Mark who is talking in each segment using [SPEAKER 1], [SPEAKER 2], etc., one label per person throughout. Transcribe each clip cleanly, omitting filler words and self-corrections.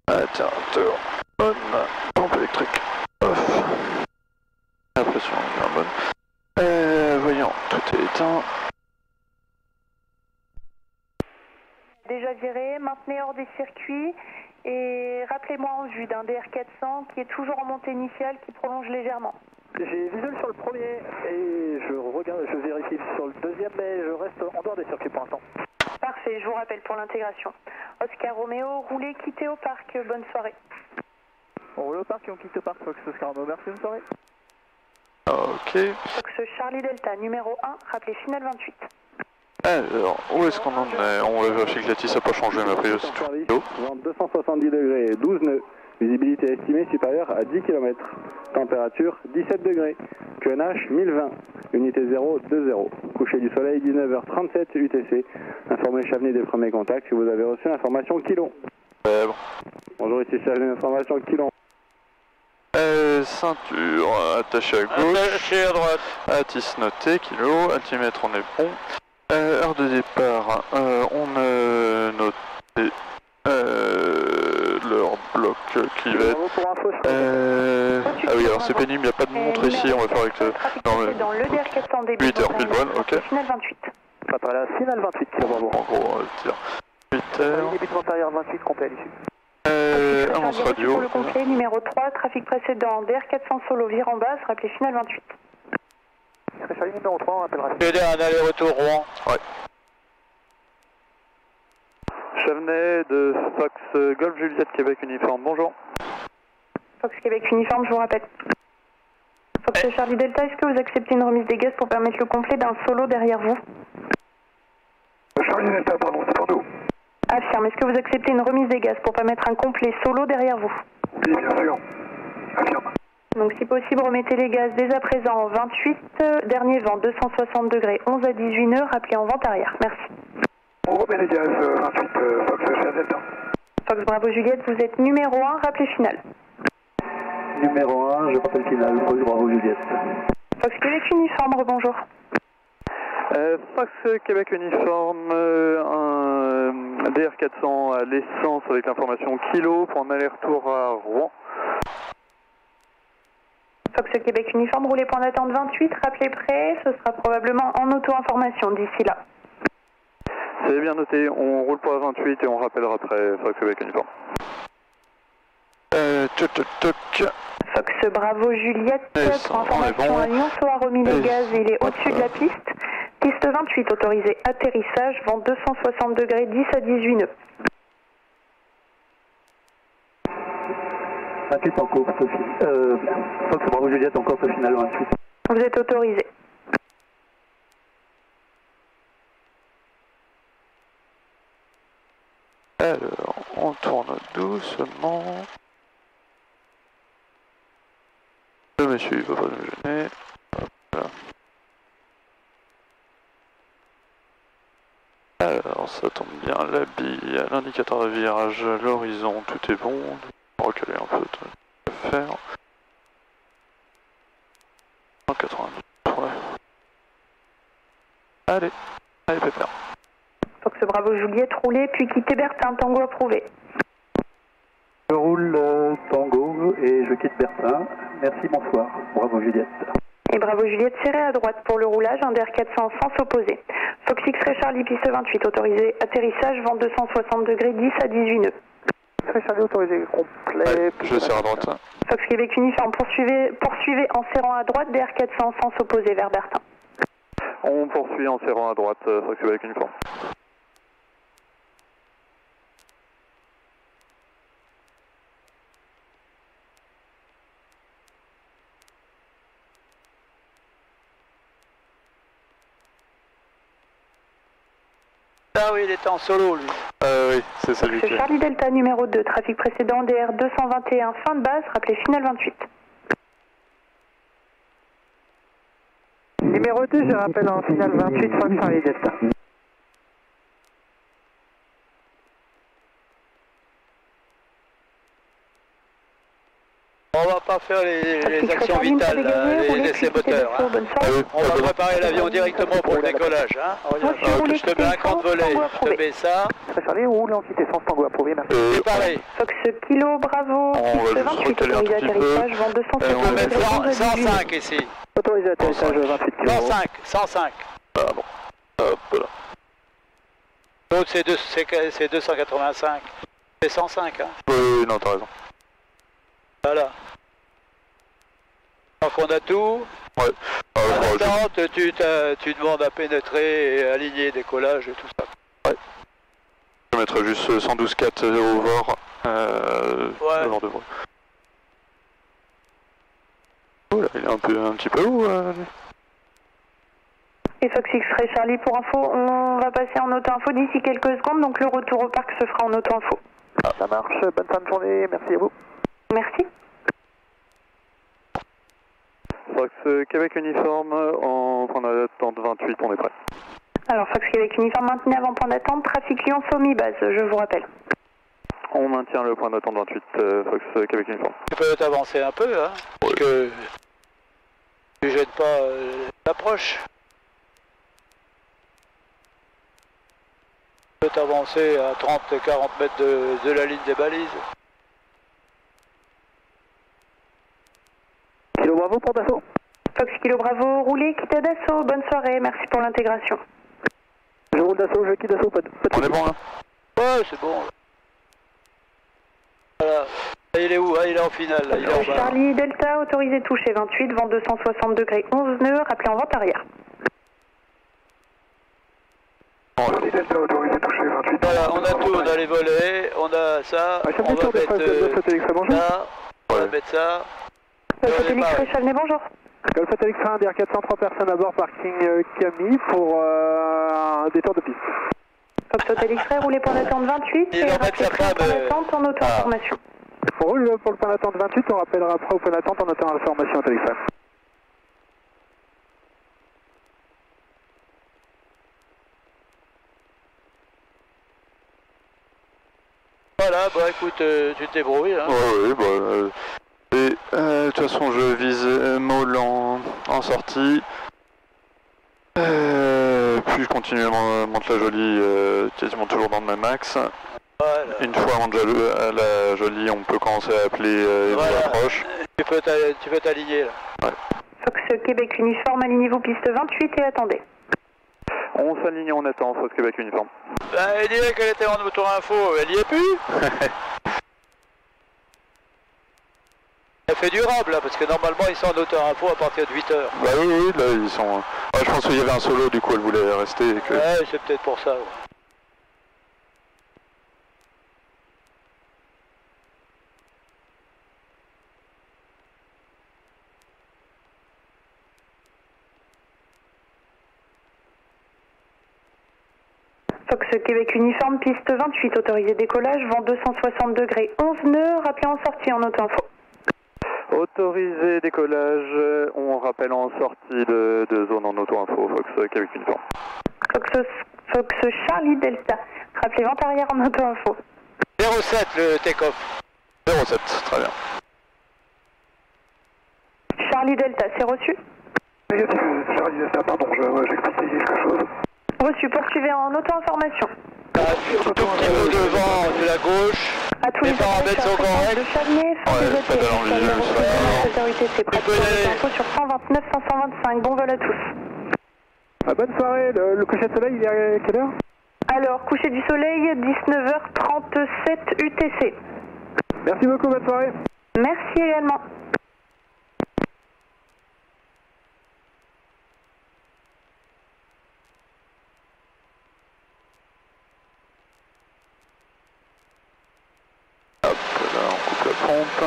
[SPEAKER 1] Alternateur on, pompe électrique off, la pression est bonne. Voyons, tout est éteint.
[SPEAKER 2] Déjà viré, maintenez hors des circuits et rappelez-moi en vue d'un DR400 qui est toujours en montée initiale qui prolonge légèrement.
[SPEAKER 3] J'ai visuel sur le premier et je regarde, je vérifie sur le deuxième, mais je reste en dehors des circuits pour l'instant.
[SPEAKER 2] Parfait, je vous rappelle pour l'intégration. Oscar Romeo, roulez, quittez au parc, bonne soirée.
[SPEAKER 3] On roule au parc et on quitte au parc, Fox Oscar Romeo, merci, bonne soirée.
[SPEAKER 1] Ok.
[SPEAKER 2] Fox Charlie Delta, numéro 1, rappelez finale 28.
[SPEAKER 1] Alors, où est-ce qu'on en est? On va vérifier que la tisse n'a pas changé, mais après c'est tout haut.
[SPEAKER 3] Vent 270 degrés, 12 nœuds. Visibilité estimée supérieure à 10 km. Température 17 degrés. QNH 1020. Unité 0, 2-0. Coucher du soleil 19h37 UTC. Informez Chavenay des premiers contacts si vous avez reçu l'information kilo.
[SPEAKER 1] Bon.
[SPEAKER 3] Bonjour, ici Chavenay, information kilo.
[SPEAKER 1] Ceinture attachée à gauche.
[SPEAKER 4] Attachée à droite.
[SPEAKER 1] Attisse noté, kilo. Altimètre on est bon. Heure de départ, on a noté leur bloc clivette. Ah oui, alors c'est pénible, il n'y a pas de montre ici, on va faire avec
[SPEAKER 2] Dans le DR400 début.
[SPEAKER 1] 8 heures pile poil, ok.
[SPEAKER 2] Finale 28.
[SPEAKER 3] Pas par la finale 28, kilo, bravo.
[SPEAKER 1] En gros, on va dire 8 heures.
[SPEAKER 3] Début de antérieur 28, complet à l'issue.
[SPEAKER 1] Avance radio.
[SPEAKER 2] Pour le complet, numéro 3, trafic précédent, DR400 solo, vire en basse, rappelez finale 28.
[SPEAKER 3] Charlie numéro 3, on rappellera.
[SPEAKER 4] Je vais dire un aller-retour Rouen.
[SPEAKER 1] Ouais.
[SPEAKER 3] Chavenay de Fox Golf Juliette Québec Uniforme, bonjour.
[SPEAKER 2] Fox Québec Uniforme, je vous rappelle. Fox Charlie Delta, est-ce que vous acceptez une remise des gaz pour permettre le complet d'un solo derrière vous?
[SPEAKER 3] Charlie Delta, pardon, c'est pour nous.
[SPEAKER 2] Affirme, est-ce que vous acceptez une remise des gaz pour permettre un complet solo derrière vous?
[SPEAKER 3] Oui, bien sûr. Affirme.
[SPEAKER 2] Donc si possible, remettez les gaz dès à présent en 28, dernier vent 260 degrés, 11 à 18 nœuds, rappelez en vente arrière. Merci.
[SPEAKER 3] On remet les gaz 28, Fox Charlie Delta.
[SPEAKER 2] Fox Bravo Juliette, vous êtes numéro 1, rappelez finale.
[SPEAKER 3] Numéro 1, je rappelle finale, Fox Bravo Juliette.
[SPEAKER 2] Fox Québec Uniforme, rebonjour.
[SPEAKER 3] Fox Québec Uniforme, un DR400 à l'essence avec l'information kilo pour un aller-retour à Rouen.
[SPEAKER 2] Fox Québec Uniforme, roulez point d'attente 28, rappelez prêt, ce sera probablement en auto-information d'ici là.
[SPEAKER 3] C'est bien noté, on roule pour la 28 et on rappellera après Fox Québec Uniforme.
[SPEAKER 2] Fox Bravo Juliette, pour information à Lyon, soit remis les gaz, il est au-dessus de la piste. Piste 28 autorisée, atterrissage, vent 260 degrés, 10 à 18 nœuds.
[SPEAKER 3] 28 en course, Fox Bravo Juliette en course finale 28.
[SPEAKER 2] Vous êtes autorisé.
[SPEAKER 1] Alors, on tourne doucement. Le monsieur il va pas nous gêner. Hop là. Alors ça tombe bien, la bille, l'indicateur de virage, l'horizon, tout est bon. Reculer un peu, tout à faire. 190, ouais. Allez, pépère.
[SPEAKER 2] Fox Bravo Juliette, roulez, puis quittez Bertin, tango approuvé.
[SPEAKER 3] Je roule Tango et je quitte Bertin. Merci, bonsoir. Bravo Juliette.
[SPEAKER 2] Et Bravo Juliette, serré à droite pour le roulage, un DR400 sens opposé. Fox X-Ray Charlie, piste 28, autorisé atterrissage, vent 260 degrés, 10 à 18 nœuds.
[SPEAKER 3] X-Ray Charlie autorisé complet.
[SPEAKER 1] Ouais, je serre à droite.
[SPEAKER 2] Fox Québec uniforme, poursuivez en serrant à droite, DR400 sens opposé vers Bertin.
[SPEAKER 3] On poursuit en serrant à droite, Fox Québec uniforme.
[SPEAKER 4] Ah oui, il était en solo, lui.
[SPEAKER 1] Oui, c'est celui qui...
[SPEAKER 2] Charlie Delta numéro 2, trafic précédent DR 221, fin de base, rappelez finale 28.
[SPEAKER 5] Numéro 2, je rappelle en finale 28, fin de Charlie Delta.
[SPEAKER 4] On va pas faire les actions vitales, les essais moteurs. Hein. On va préparer l'avion directement pour le décollage. Hein. Je te mets un camp de volet, je te mets ça.
[SPEAKER 5] Charlie, roule en quitte essence, tango approuvé, merci.
[SPEAKER 4] Préparé.
[SPEAKER 2] Fox Kilo Bravo, piste 28, autorisé atterrissage, vent 260
[SPEAKER 4] On va mettre
[SPEAKER 2] degrés,
[SPEAKER 4] 105 ici.
[SPEAKER 5] Autorisé atterrissage 28 km.
[SPEAKER 4] 105.
[SPEAKER 1] Ah bon. Hop là.
[SPEAKER 4] L'autre c'est 285. C'est 105, hein.
[SPEAKER 1] Oui, non, t'as raison.
[SPEAKER 4] Voilà. Donc on a tout.
[SPEAKER 1] Ouais.
[SPEAKER 4] En attente, tu demandes à pénétrer et aligner décollage et tout ça.
[SPEAKER 1] Ouais. Je vais mettre juste 112.4 over.
[SPEAKER 4] Ouais.
[SPEAKER 1] Devant de vous. Oh là, il est un petit peu haut.
[SPEAKER 2] Et Fox X-Ray Charlie pour info, on va passer en auto-info d'ici quelques secondes, donc le retour au parc se fera en auto-info.
[SPEAKER 5] Ça marche, bonne fin de journée, merci à vous.
[SPEAKER 2] Merci.
[SPEAKER 3] Fox Québec uniforme en point d'attente 28, on est prêt.
[SPEAKER 2] Alors Fox Québec uniforme maintenu avant point d'attente, trafic Lyon mi-base, je vous rappelle.
[SPEAKER 3] On maintient le point d'attente 28, Fox Québec uniforme.
[SPEAKER 4] Tu peux t'avancer un peu, hein, parce que tu gênes pas l'approche. Tu peux t'avancer à 30-40 mètres de la ligne des balises.
[SPEAKER 5] Kilo Bravo pour d'assaut.
[SPEAKER 2] Fox Kilo Bravo, roulez, quittez d'assaut, bonne soirée, merci pour l'intégration.
[SPEAKER 5] Je roule d'assaut, je quitte d'assaut, pas de
[SPEAKER 1] On est bon là.
[SPEAKER 4] Ouais, c'est bon. Voilà. Là, il est où? Ah, il est en finale, là, il est en bas.
[SPEAKER 2] Charlie Delta, autorisé toucher 28, vent 260 degrés, 11 nœuds, rappelez en vente arrière.
[SPEAKER 5] Charlie Delta, autorisé toucher 28.
[SPEAKER 4] Voilà, on a tout, on a les volets, on a ça, on va mettre ça, on va mettre ça.
[SPEAKER 2] Golf X-Ray Chalnay, bonjour.
[SPEAKER 5] Golf Hotel X-Ray, DR 403 personnes à bord, parking Camille pour un détour de piste.
[SPEAKER 2] Fox Hotel X-Ray, roulez point d'attente 28
[SPEAKER 4] Et
[SPEAKER 2] et
[SPEAKER 4] on
[SPEAKER 2] rappelez
[SPEAKER 4] met sa
[SPEAKER 2] point d'attente en auto-information.
[SPEAKER 5] On roule pour le point d'attente 28, on rappellera après au point d'attente en attendant l'information au téléphone.
[SPEAKER 4] Voilà, bah écoute, tu te débrouilles. Hein.
[SPEAKER 1] Ouais, bah... de toute façon, je vise Maul en sortie. Puis je continue à monter la Jolie, quasiment toujours dans le même axe.
[SPEAKER 4] Voilà.
[SPEAKER 1] Une fois avant la Jolie, on peut commencer à appeler les approches.
[SPEAKER 4] Tu peux t'aligner là.
[SPEAKER 1] Ouais.
[SPEAKER 2] Fox Québec uniforme, alignez-vous piste 28 et attendez.
[SPEAKER 3] On s'aligne, on attend, Fox Québec uniforme.
[SPEAKER 4] Bah, elle disait qu'elle était en auto-info, elle y est plus. Elle fait durable là, parce que normalement ils sont en auto-info à partir de 8h.
[SPEAKER 1] Bah oui, là ils sont... Ouais, je pense qu'il y avait un solo, du coup elle voulait rester et que...
[SPEAKER 4] Ouais, c'est peut-être pour ça. Ouais.
[SPEAKER 2] Fox Québec uniforme, piste 28, autorisé décollage, vent 260 degrés, 11 nœuds, rappelez en sortie en auto-info.
[SPEAKER 3] Autorisé décollage, on rappelle en sortie de zone en auto-info, Fox Québec uniforme.
[SPEAKER 2] Fox Charlie Delta. Rappelez vente arrière en auto-info.
[SPEAKER 4] 07 le take-off.
[SPEAKER 1] 07, très bien.
[SPEAKER 2] Charlie Delta, c'est reçu?
[SPEAKER 5] Négatif, Charlie Delta, pardon, j'expliquais quelque chose.
[SPEAKER 2] Reçu, poursuivez en auto-information.
[SPEAKER 4] Tout petit peu devant de la gauche.
[SPEAKER 2] À tous les
[SPEAKER 4] paramètres sont corrects.
[SPEAKER 2] de Chagné, sans
[SPEAKER 1] pas dans le visuel,
[SPEAKER 2] autorité, c'est pratique. Info sur 129, 525. Bon vol à tous.
[SPEAKER 5] Bonne soirée, le coucher de soleil, il est à quelle heure?
[SPEAKER 2] Alors, coucher du soleil, 19h37 UTC.
[SPEAKER 5] Merci beaucoup, bonne soirée.
[SPEAKER 2] Merci également.
[SPEAKER 1] Hop, là on coupe la pompe.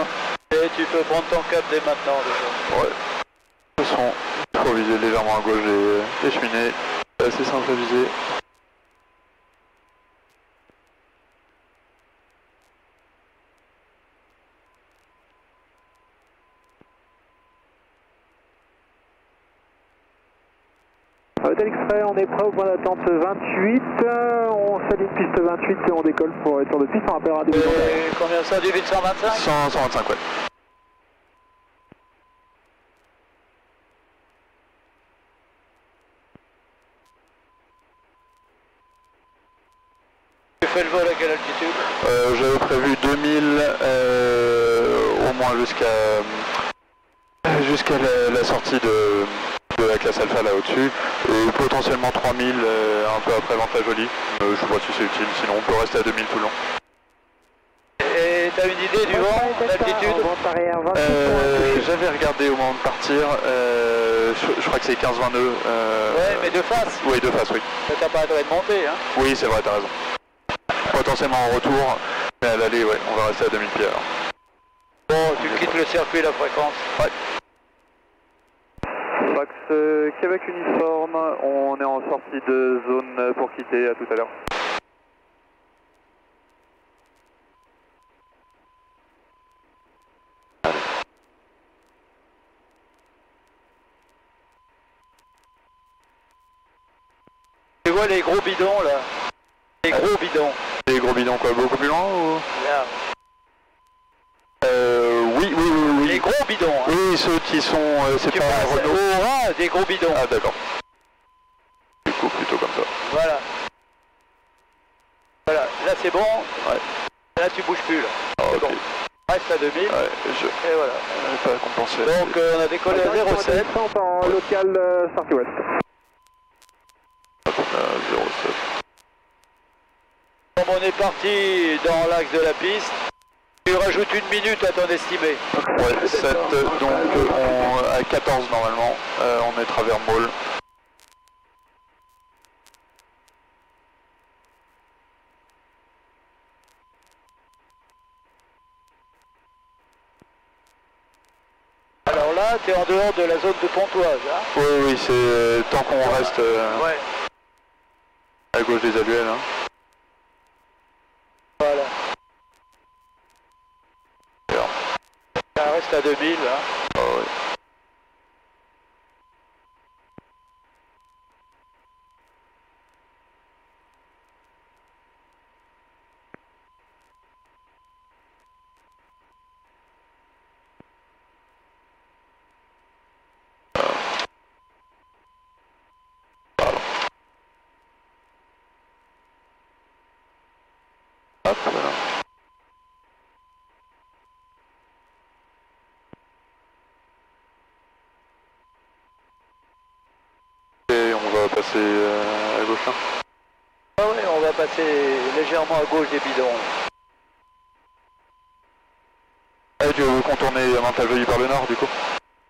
[SPEAKER 4] Et tu peux prendre ton cap dès maintenant déjà.
[SPEAKER 1] Ouais. De toute façon, il faut viser légèrement à gauche des cheminées. C'est assez simple à viser.
[SPEAKER 5] Hôtel X-Ray, on est prêt au point d'attente 28. On s'aligne piste 28 et on décolle pour être sur de piste. On rappellera des
[SPEAKER 4] Et combien ça, du 125?
[SPEAKER 1] 125, ouais.
[SPEAKER 4] Tu fais le vol à quelle altitude?
[SPEAKER 1] J'avais prévu 2000 au moins jusqu'à la sortie de la classe alpha là au-dessus, et potentiellement 3000 un peu après Vente-la-Jolie. Je sais pas si c'est utile, sinon on peut rester à 2000 tout le long.
[SPEAKER 4] Et t'as une idée du vent, d'altitude?
[SPEAKER 1] J'avais regardé au moment de partir, je crois que c'est 15-20 nœuds.
[SPEAKER 4] Ouais, mais de face?
[SPEAKER 1] Oui, de face, oui.
[SPEAKER 4] T'as pas intérêt de monter, hein?
[SPEAKER 1] Oui, c'est vrai, t'as raison. Potentiellement en retour, mais à l'aller, ouais, on va rester à 2000 pieds alors.
[SPEAKER 4] Bon, tu quittes le circuit, la fréquence.
[SPEAKER 1] Ouais. Fox Québec uniforme, on est en sortie de zone pour quitter, à tout à l'heure.
[SPEAKER 4] Tu vois les gros bidons là? Les gros bidons.
[SPEAKER 1] Les gros bidons quoi, beaucoup plus loin ou?
[SPEAKER 4] Là.
[SPEAKER 1] Oui.
[SPEAKER 4] Les gros bidons, hein.
[SPEAKER 1] Oui, ceux qui sont... c'est pas Renault.
[SPEAKER 4] Au des gros bidons.
[SPEAKER 1] Ah d'accord. Du coup, plutôt comme ça.
[SPEAKER 4] Voilà. Voilà, là c'est bon.
[SPEAKER 1] Ouais.
[SPEAKER 4] Là tu bouges plus là.
[SPEAKER 1] Ah,
[SPEAKER 4] C'est
[SPEAKER 1] ok.
[SPEAKER 4] bon. Reste à 2000.
[SPEAKER 1] Ouais,
[SPEAKER 4] Et voilà.
[SPEAKER 1] j'ai pas compensé.
[SPEAKER 4] Donc on a décollé à 07.
[SPEAKER 5] On part en local Southwest.
[SPEAKER 1] 07.
[SPEAKER 4] Comme on est parti dans l'axe de la piste, tu rajoutes 1 minute à ton estimé.
[SPEAKER 1] Ouais, 7, donc à 14 normalement, on est travers Maul.
[SPEAKER 4] Alors là, tu es en dehors de la zone de Pontoise. Hein.
[SPEAKER 1] Oui, c'est tant qu'on reste
[SPEAKER 4] ouais.
[SPEAKER 1] à gauche des alluels. Hein.
[SPEAKER 4] Voilà. Ça reste à 2000. Hein.
[SPEAKER 1] Ah ouais. Hop, voilà. Et on va passer à gauche là.
[SPEAKER 4] Ah ouais, on va passer légèrement à gauche des bidons.
[SPEAKER 1] Ah, tu veux contourner Vente-la-Jolie par le nord du coup?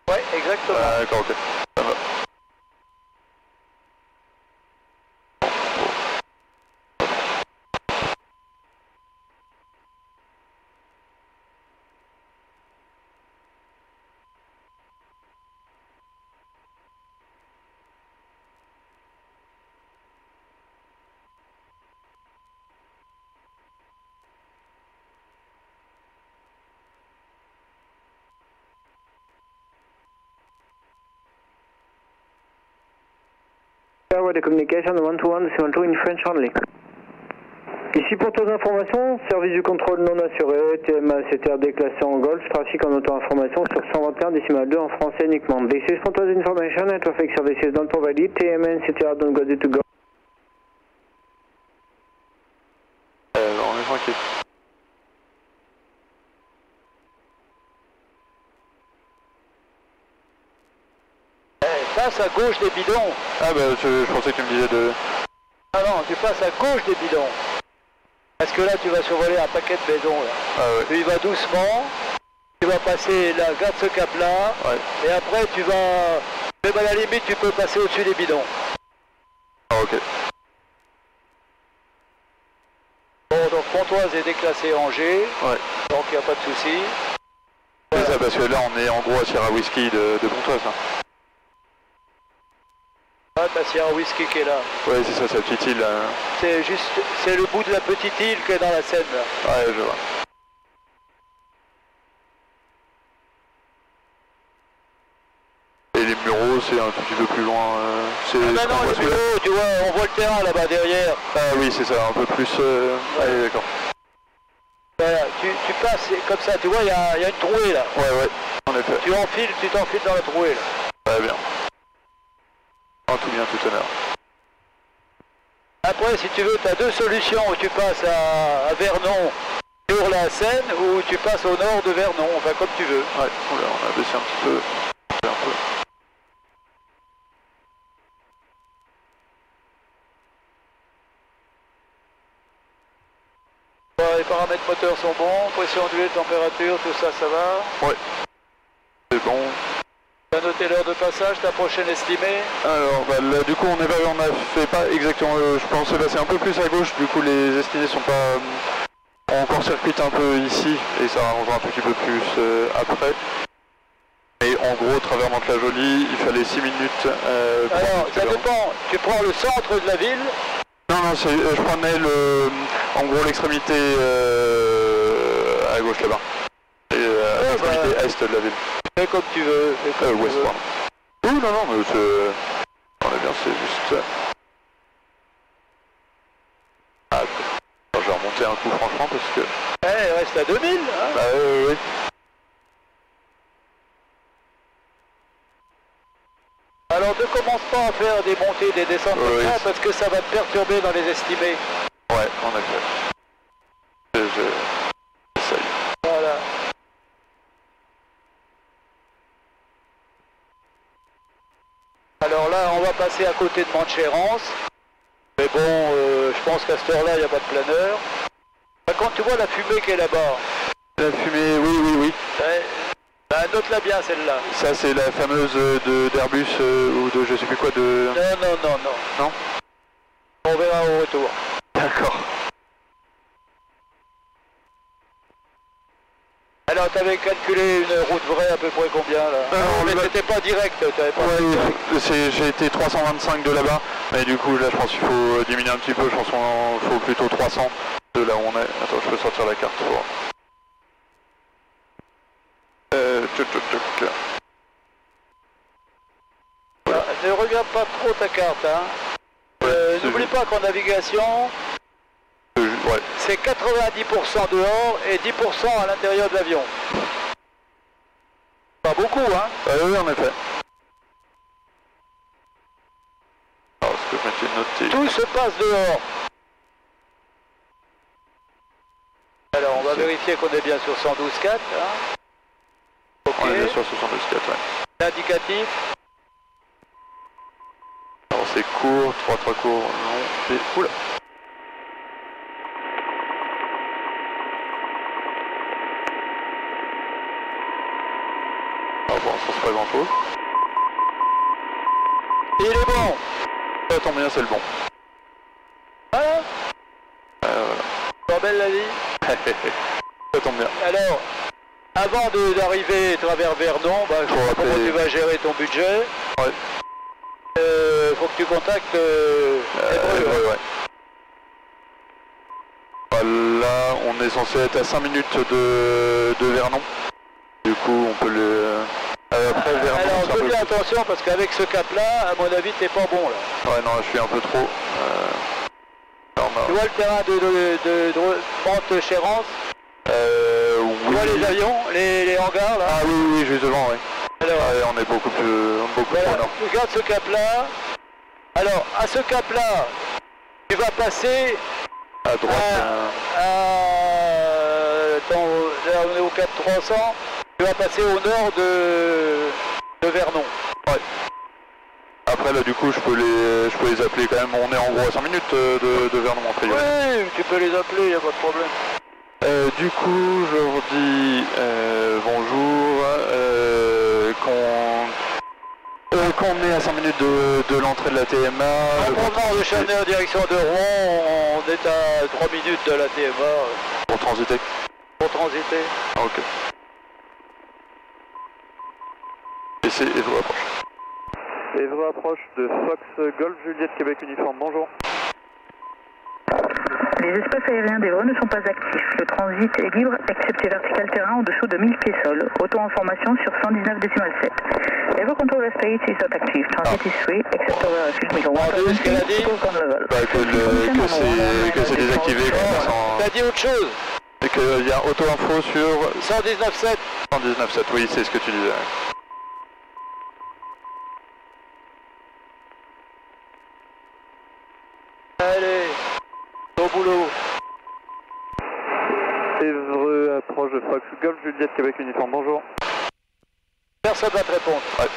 [SPEAKER 4] Ouais, exactement.
[SPEAKER 1] D'accord, ok. Ça va.
[SPEAKER 5] Airway communication 121 decimal 2 in French only. Ici pour toutes informations, service du contrôle non assuré, TMA CTR déclassé en Golf, trafic en auto-information sur 121 decimal 2 en français uniquement. This is for total information and traffic services don't provide it, TMA CTR don't go to go.
[SPEAKER 1] On est tranquille.
[SPEAKER 4] Passe à gauche des bidons.
[SPEAKER 1] Ah bah je pensais que tu me disais de...
[SPEAKER 4] Ah non, tu passes à gauche des bidons. Parce que là tu vas survoler un paquet de maisons là.
[SPEAKER 1] Ah ouais.
[SPEAKER 4] Tu y vas doucement, tu vas passer là, garde ce cap là,
[SPEAKER 1] ouais.
[SPEAKER 4] Et après tu vas... Même à la limite tu peux passer au-dessus des bidons.
[SPEAKER 1] Ah ok.
[SPEAKER 4] Bon donc Pontoise est déclassé en G,
[SPEAKER 1] ouais.
[SPEAKER 4] Donc il n'y a pas de souci.
[SPEAKER 1] C'est ça parce que là on est en gros à Sierra Whisky de Pontoise. Hein.
[SPEAKER 4] Ah, t'as Sierra Whisky qui est là.
[SPEAKER 1] Ouais, c'est ça, c'est la petite île.
[SPEAKER 4] C'est juste, c'est le bout de la petite île qui est dans la Seine là.
[SPEAKER 1] Ouais, je vois. Et les Mureaux, c'est un tout petit peu plus loin.
[SPEAKER 4] Ah bah non, les Mureaux, tu vois, on voit le terrain là-bas derrière.
[SPEAKER 1] Ah oui, c'est ça, un peu plus... Ouais. Allez, d'accord.
[SPEAKER 4] Voilà, tu passes comme ça, tu vois, il y a une trouée là.
[SPEAKER 1] Ouais, en effet.
[SPEAKER 4] Tu t'enfiles dans la trouée là.
[SPEAKER 1] Ouais, bien. En tout bien, tout honneur.
[SPEAKER 4] Après, si tu veux, tu as deux solutions. Tu passes à Vernon sur la Seine ou tu passes au nord de Vernon, enfin comme tu veux.
[SPEAKER 1] Ouais, on a baissé un petit peu.
[SPEAKER 4] Bon, les paramètres moteurs sont bons, pression d'huile, température, tout ça, ça va.
[SPEAKER 1] Ouais, c'est bon.
[SPEAKER 4] Tu as noté l'heure de passage, ta prochaine estimée?
[SPEAKER 1] Alors bah, là, du coup on a fait pas exactement, je pensais passer un peu plus à gauche, du coup les estimés sont pas... on court-circuite un peu ici et ça arrangera un petit peu plus après. Et en gros, travers Mantes-la-Jolie, il fallait 6 minutes.
[SPEAKER 4] Alors ça dépend, tu prends le centre de la ville?
[SPEAKER 1] Non, je prenais en gros l'extrémité à gauche là-bas. Et l'extrémité est de la ville.
[SPEAKER 4] Fais comme tu veux.
[SPEAKER 1] Ouest, pardon. Oui, non, mais on est bien, c'est juste... Ah, je vais remonter un coup franchement parce que...
[SPEAKER 4] Eh, il reste à 2000, hein.
[SPEAKER 1] Bah oui.
[SPEAKER 4] Alors ne commence pas à faire des montées, des descentes comme ça parce que ça va te perturber dans les estimés.
[SPEAKER 1] Ouais, en effet. J'essaye.
[SPEAKER 4] Voilà. Alors là, on va passer à côté de Montchérance. Mais bon, je pense qu'à cette heure-là, il n'y a pas de planeur. Quand tu vois la fumée qui est là-bas.
[SPEAKER 1] La fumée, oui.
[SPEAKER 4] Ouais. Bah, note-la bien celle-là.
[SPEAKER 1] Ça c'est la fameuse d'Airbus ou de je sais plus quoi de...
[SPEAKER 4] Non.
[SPEAKER 1] Non?
[SPEAKER 4] On verra au retour.
[SPEAKER 1] D'accord.
[SPEAKER 4] Alors t'avais calculé une route vraie à peu près combien là? Non, mais c'était pas direct, t'avais pas...
[SPEAKER 1] Ouais, j'ai été 325 de là-bas, mais du coup là je pense qu'il faut diminuer un petit peu, je pense qu'il faut plutôt 300 de là où on est. Attends, je peux sortir la carte pour...
[SPEAKER 4] Ne regarde pas trop ta carte, hein. N'oublie pas qu'en navigation, c'est 90% dehors et 10% à l'intérieur de l'avion. Pas beaucoup, hein.
[SPEAKER 1] Oui, en effet. Alors, est-ce que je m'étais noté?
[SPEAKER 4] Tout se passe dehors. Alors, on va vérifier qu'on est bien sur 112.4, hein. Ok.
[SPEAKER 1] On est bien sur 72.4, ouais.
[SPEAKER 4] L'indicatif.
[SPEAKER 1] Alors c'est court, 3 courts, long, c'est... Oula. Alors bon, ça c'est pas grand chose.
[SPEAKER 4] Il est bon.
[SPEAKER 1] Ça tombe bien, c'est le bon.
[SPEAKER 4] Hein?
[SPEAKER 1] Voilà.
[SPEAKER 4] Pas belle la vie.
[SPEAKER 1] Ça tombe bien.
[SPEAKER 4] Alors, avant d'arriver à travers Vernon, bah, je sais pas comment tu vas gérer ton budget.
[SPEAKER 1] Ouais.
[SPEAKER 4] Faut que tu contactes
[SPEAKER 1] ouais. Là, on est censé être à 5 minutes de Vernon. Du coup, on peut le... après Vernon,
[SPEAKER 4] alors,
[SPEAKER 1] c'est un peu
[SPEAKER 4] attention parce qu'avec ce cap là, à mon avis, t'es pas bon là.
[SPEAKER 1] Ouais, non, je suis un peu trop.
[SPEAKER 4] Tu vois le terrain de pente Chérance?
[SPEAKER 1] Oui.
[SPEAKER 4] Tu vois les avions, les hangars là?
[SPEAKER 1] Ah oui, oui, juste devant, oui.
[SPEAKER 4] Alors,
[SPEAKER 1] ouais, on est beaucoup
[SPEAKER 4] voilà,
[SPEAKER 1] plus au nord.
[SPEAKER 4] regarde ce cap là. Alors, à ce cap là, tu vas passer
[SPEAKER 1] À droite.
[SPEAKER 4] là on est au cap 300, tu vas passer au nord de Vernon.
[SPEAKER 1] Ouais. Après là du coup je peux les appeler quand même, on est en gros à 5 minutes de Vernon en priori.
[SPEAKER 4] Oui, tu peux les appeler, y a pas de problème.
[SPEAKER 1] Du coup je vous dis bonjour, qu'on est à 5 minutes de l'entrée de la TMA.
[SPEAKER 4] En provenance de Châtenay en direction de Rouen, on est à 3 minutes de la TMA.
[SPEAKER 1] Pour transiter.
[SPEAKER 4] Pour transiter.
[SPEAKER 1] Ah, ok. Et c'est Evro approche. Evro approche de Fox Golf Juliette Québec Uniforme, bonjour.
[SPEAKER 2] Les espaces aériens d'Evreux ne sont pas actifs. Le transit est libre, excepté vertical terrain en dessous de 1000 pieds sol. Auto-information sur 119,7. Evreux control state is not active. Transit is free, except over 50 level.
[SPEAKER 1] Bah, que c'est désactivé.
[SPEAKER 4] T'as dit autre chose?
[SPEAKER 1] Et qu'il y a auto-info sur
[SPEAKER 4] 119,7.
[SPEAKER 1] 119,7, oui, c'est ce que tu disais.
[SPEAKER 4] Allez, au boulot.
[SPEAKER 1] Évreux approche de Fox Golf Juliette Québec Uniforme, bonjour.
[SPEAKER 4] Personne va te répondre.
[SPEAKER 1] Ouais.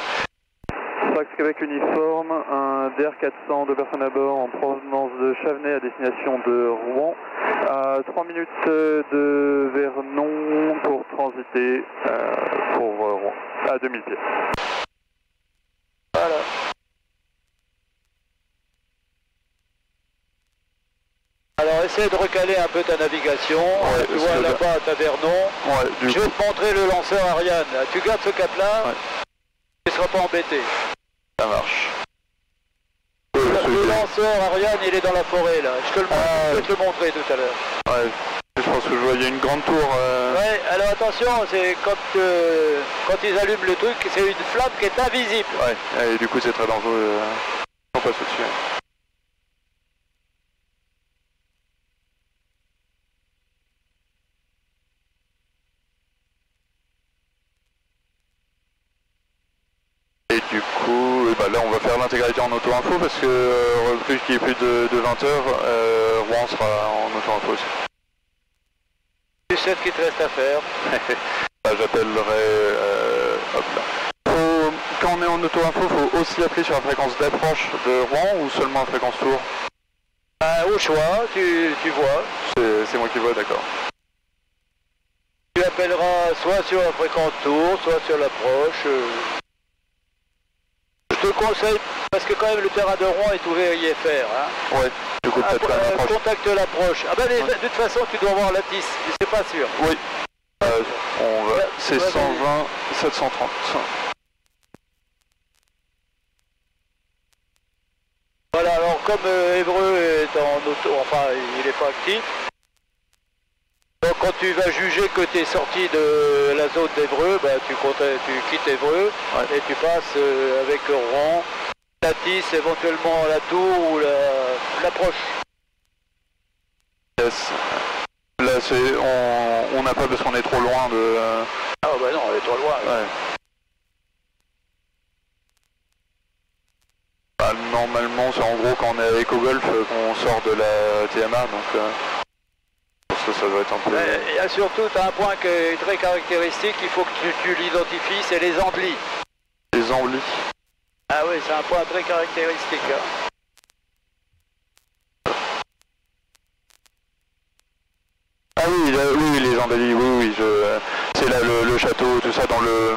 [SPEAKER 1] Fox Québec Uniforme, un DR400, 2 personnes à bord en provenance de Chavenay à destination de Rouen. À 3 minutes de Vernon pour transiter pour Rouen, à 2000 pieds.
[SPEAKER 4] Voilà. Alors essaie de recaler un peu ta navigation.
[SPEAKER 1] Ouais,
[SPEAKER 4] tu vois là-bas à ta Vernon.
[SPEAKER 1] Ouais,
[SPEAKER 4] Je vais te montrer le lanceur Ariane. Tu gardes ce cap-là,
[SPEAKER 1] ouais.
[SPEAKER 4] Tu ne seras pas embêté.
[SPEAKER 1] Ça marche.
[SPEAKER 4] Le lanceur Ariane, il est dans la forêt là. Je vais te le montrer tout à l'heure.
[SPEAKER 1] Ouais, je pense que je vois, il y a une grande tour.
[SPEAKER 4] Ouais, alors attention, c'est quand ils allument le truc, c'est une flamme qui est invisible.
[SPEAKER 1] Ouais, et du coup c'est très dangereux. On passe au-dessus. Et du coup, bah là on va faire l'intégralité en auto-info parce que plus qu'il y ait plus de 20 heures, Rouen sera en auto-info aussi.
[SPEAKER 4] Tu sais ce qu'il te reste à faire.
[SPEAKER 1] Bah, j'appellerai... hop là. Quand on est en auto-info, il faut aussi appeler sur la fréquence d'approche de Rouen ou seulement la fréquence tour?
[SPEAKER 4] Au choix, tu vois.
[SPEAKER 1] C'est moi qui vois, d'accord.
[SPEAKER 4] Tu appelleras soit sur la fréquence tour, soit sur l'approche. Je te conseille, parce que quand même le terrain de Rouen est ouvert IFR. Hein.
[SPEAKER 1] Ouais, du coup peut-être pas l'approche.
[SPEAKER 4] Contacte l'approche. Ah ben de toute façon tu dois avoir la 10, mais c'est pas sûr.
[SPEAKER 1] Oui. C'est 120, 730.
[SPEAKER 4] Voilà, alors comme Évreux est en auto, enfin il n'est pas actif, donc quand tu vas juger que tu es sorti de la zone d'Évreux, bah, tu quittes Évreux et tu passes avec Rouen, la 10, éventuellement la tour ou l'approche.
[SPEAKER 1] Yes. Là on n'a pas parce qu'on est trop loin de...
[SPEAKER 4] Ah bah non, on est trop loin.
[SPEAKER 1] Ouais. Bah, normalement c'est en gros quand on est avec au golf qu'on sort de la TMA, donc ça doit être un peu...
[SPEAKER 4] Et surtout tu as un point qui est très caractéristique, il faut que tu l'identifies, c'est les emblis.
[SPEAKER 1] Les emblis.
[SPEAKER 4] Ah oui, c'est un point très caractéristique. Hein.
[SPEAKER 1] Ah oui, oui, les embellis, oui, c'est là le château, tout ça, dans le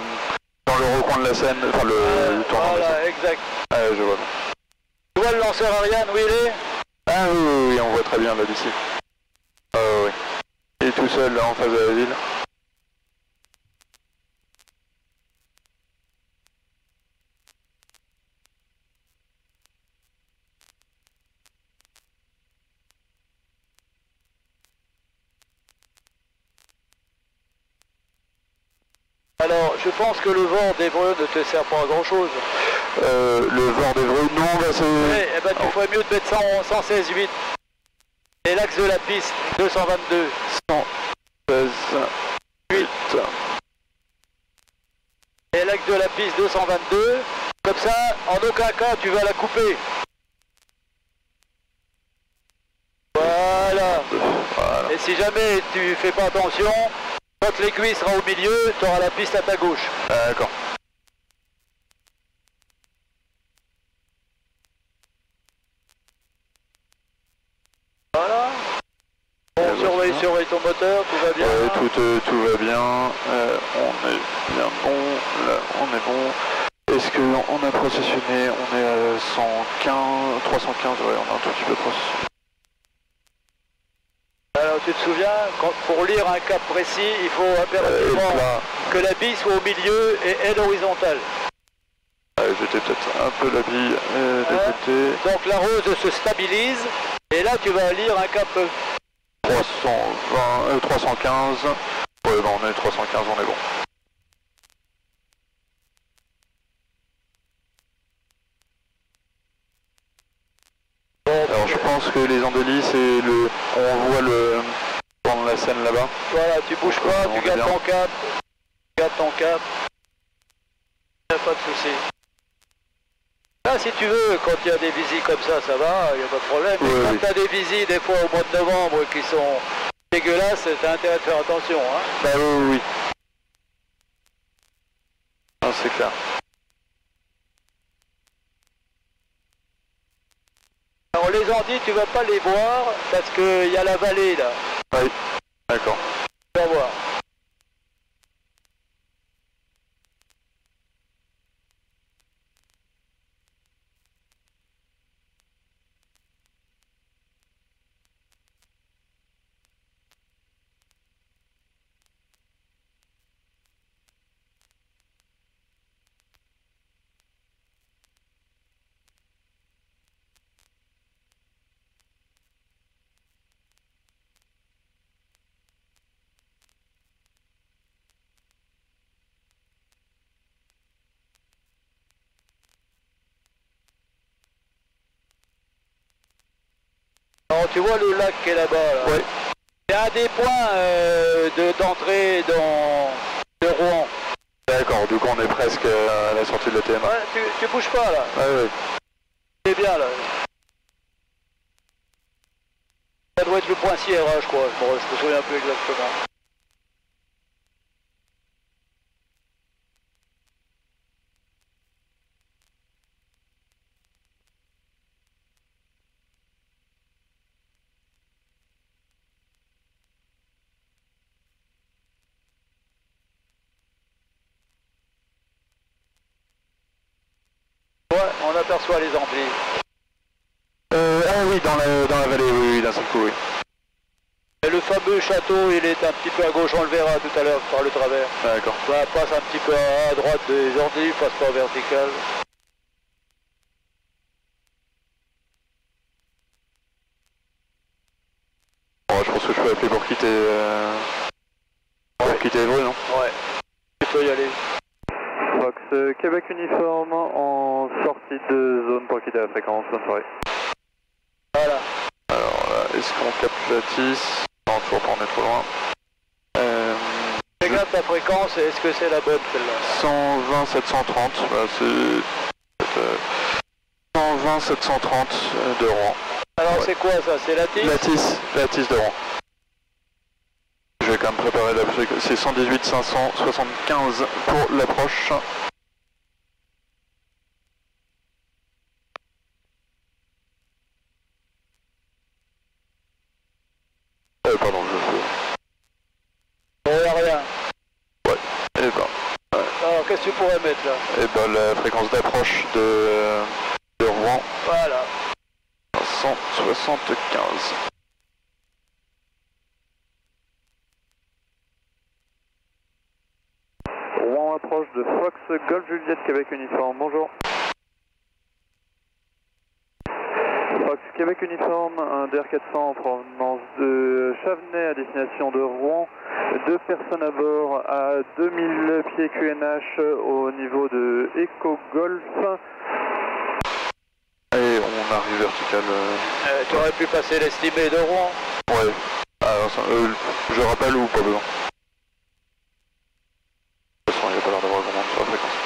[SPEAKER 1] recoin de la Seine, enfin le tournant de la Seine.
[SPEAKER 4] Exact.
[SPEAKER 1] Ah, je vois.
[SPEAKER 4] Tu vois le lanceur Ariane, où il est?
[SPEAKER 1] Ah oui, on voit très bien là d'ici. Oui. Il est tout seul là en face de la ville.
[SPEAKER 4] Alors, je pense que le vent d'Évreux ne te sert pas à grand chose.
[SPEAKER 1] Le vent d'Évreux, non, bah c'est...
[SPEAKER 4] Oui, eh ben, tu ferais mieux de mettre 116,8. Et l'axe de la piste, 222. 116,8. Et l'axe de la piste, 222. Comme ça, en aucun cas, tu vas la couper. Voilà. Et si jamais tu fais pas attention, quand l'aiguille sera au milieu, tu auras la piste à ta gauche.
[SPEAKER 1] D'accord.
[SPEAKER 4] Voilà. Bon, surveille ton moteur, tout va bien.
[SPEAKER 1] Tout va bien. On est bien bon. Là, on est bon. Est-ce qu'on a processionné? On est à 115, 315, ouais, on a un tout petit peu processionné.
[SPEAKER 4] Alors tu te souviens, pour lire un cap précis, il faut impérativement que la bille soit au milieu et aile horizontale.
[SPEAKER 1] J'étais peut-être un peu la bille de côté.
[SPEAKER 4] Donc la rose se stabilise et là tu vas lire un cap
[SPEAKER 1] 320, 315. Ouais, bon, on est 315, on est bon. Alors je pense que les embellis, c'est le... On voit le... dans la scène là-bas.
[SPEAKER 4] Voilà, tu bouges pas, tu gardes ton cap. Tu gardes ton cap. Il n'y a pas de souci. Là, si tu veux, quand il y a des visites comme ça va, il n'y a pas de problème. Mais quand tu as des visites, des fois au mois de novembre, qui sont dégueulasses, tu as intérêt de faire attention. Hein.
[SPEAKER 1] Bah oui. Ah, c'est clair.
[SPEAKER 4] Alors les Andis, tu vas pas les voir parce qu'il y a la vallée là.
[SPEAKER 1] Oui, d'accord.
[SPEAKER 4] Tu vas voir. Alors tu vois le lac qui est là-bas là.
[SPEAKER 1] Oui.
[SPEAKER 4] C'est un des points d'entrée de Rouen.
[SPEAKER 1] D'accord, du coup on est presque à la sortie de l'ETM.
[SPEAKER 4] Ouais, tu bouges pas là.
[SPEAKER 1] Ouais.
[SPEAKER 4] C'est bien là. Ça doit être le point Sierra je crois, je me souviens plus exactement. Ouais, on aperçoit les Amplis.
[SPEAKER 1] Ah oui, dans la vallée, oui, d'un seul coup, oui.
[SPEAKER 4] Et le fameux château, il est un petit peu à gauche, on le verra tout à l'heure par le travers.
[SPEAKER 1] D'accord.
[SPEAKER 4] Bah, passe un petit peu à droite des Amplis, passe pas en vertical.
[SPEAKER 1] Bon, je pense que je peux appeler pour quitter Évreux, non?
[SPEAKER 4] Ouais, tu peux y aller.
[SPEAKER 1] Fox, Québec uniforme en sortie de zone pour quitter la fréquence, bonne soirée.
[SPEAKER 4] Voilà.
[SPEAKER 1] Alors là, est-ce qu'on capte la TIS? Non, toujours pas, on est trop loin.
[SPEAKER 4] Regarde ta fréquence, est-ce que c'est la bonne celle-là?
[SPEAKER 1] 120 730, bah, c'est 120 730 de Rouen.
[SPEAKER 4] Alors
[SPEAKER 1] ouais.
[SPEAKER 4] c'est quoi ça? C'est la TIS?
[SPEAKER 1] La TIS de Rouen. Je vais quand même préparer la fréquence, c'est 118 575 pour l'approche. Pardon,
[SPEAKER 4] Bon, y a rien.
[SPEAKER 1] Ouais, et ben... Ouais.
[SPEAKER 4] Alors, qu'est-ce que tu pourrais mettre là?
[SPEAKER 1] Et ben la fréquence d'approche de Rouen.
[SPEAKER 4] Voilà.
[SPEAKER 1] 175. Rouen approche de Fox Golf Juliette Québec uniforme, bonjour. Fox Québec uniforme, un DR400 en provenance de Chavenay à destination de Rouen. 2 personnes à bord à 2000 pieds QNH au niveau de Eco Golf. Et on arrive vertical.
[SPEAKER 4] Tu aurais pu passer l'estimé de Rouen.
[SPEAKER 1] Ouais. Alors, je rappelle ou pas besoin. De toute façon, il n'y a pas l'air d'avoir grand monde sur la fréquence.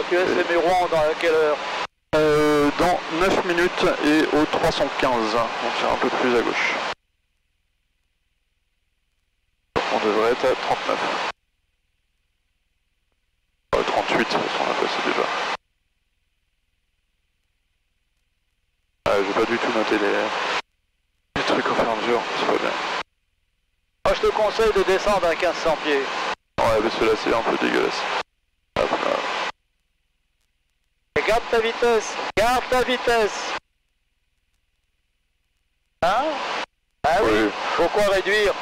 [SPEAKER 4] QSM Rouen dans quelle heure?
[SPEAKER 1] Dans 9 minutes et au 315, donc c'est un peu plus à gauche. On devrait être à 39. 38, parce qu'on a passé déjà. J'ai pas du tout noté les trucs au fur et à mesure, c'est pas bien.
[SPEAKER 4] Moi je te conseille de descendre à 1500 pieds.
[SPEAKER 1] Ouais, parce que là c'est un peu dégueulasse. Hop, là.
[SPEAKER 4] Et garde ta vitesse, garde ta vitesse. Hein? Ah oui, pourquoi réduire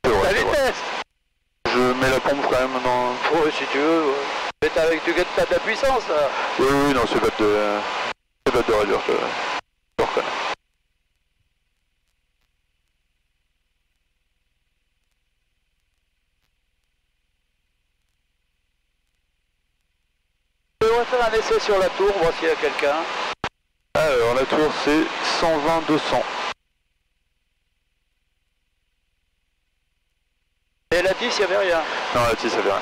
[SPEAKER 1] vrai,
[SPEAKER 4] la vitesse?
[SPEAKER 1] Je mets la pompe quand même dans...
[SPEAKER 4] Oui, si tu veux. Ouais. Mais tu gagnes de la puissance là.
[SPEAKER 1] Oui, oui, non, c'est bête de réduire, je reconnais.
[SPEAKER 4] On va faire un essai sur la tour, voir s'il y a quelqu'un.
[SPEAKER 1] Alors, la tour c'est 120-200.
[SPEAKER 4] Et la 10, il n'y avait rien.
[SPEAKER 1] Non, la 10, ça avait rien.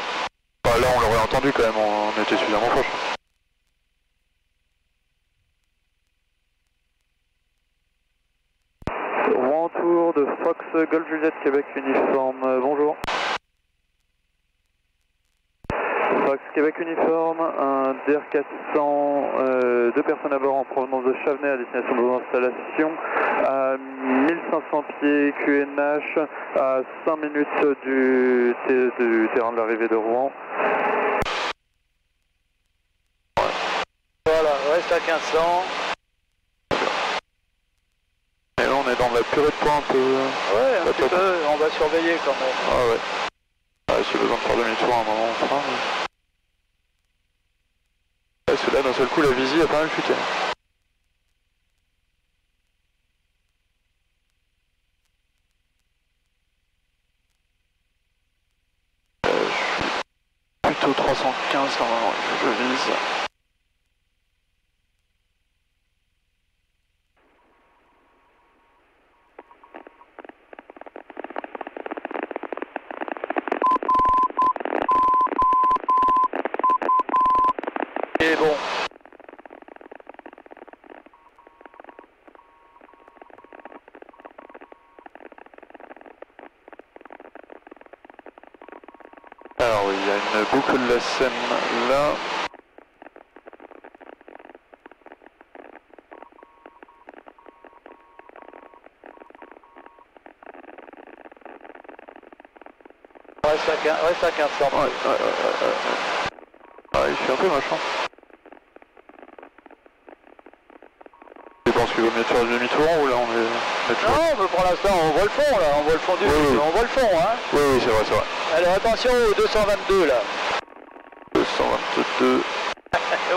[SPEAKER 1] Bah, là, on l'aurait entendu quand même, on était suffisamment proche. Rouen Tour de Fox Golf Juliette Québec uniforme, bonjour. Fox Québec uniforme, un DR400, 2 personnes à bord en provenance de Chavenay à destination de vos installations, à 1500 pieds QNH, à 5 minutes du terrain de l'arrivée de Rouen.
[SPEAKER 4] Voilà, reste à 1500.
[SPEAKER 1] Et là on est dans la purée de points un peu...
[SPEAKER 4] Ouais, un petit peu, on va surveiller quand même.
[SPEAKER 1] Ah ouais. Ah, si besoin de faire demi-tour à un moment, on fera. Parce que là d'un seul coup la visie a pas mal chuté. Je suis plutôt 315 normalement, il faut que je vise.
[SPEAKER 4] Et bon.
[SPEAKER 1] Alors oui, il y a une boucle de la Seine là.
[SPEAKER 4] Reste à 1500.
[SPEAKER 1] Ouais. Ah, il fait un peu machin. Tu penses qu'il vaut mieux faire du demi-tour ou là on est toujours...
[SPEAKER 4] Non, mais pour l'instant on voit le fond là, on voit le fond du on voit le fond hein.
[SPEAKER 1] Oui, oui, c'est vrai, c'est vrai.
[SPEAKER 4] Alors attention au 222 là.
[SPEAKER 1] 222.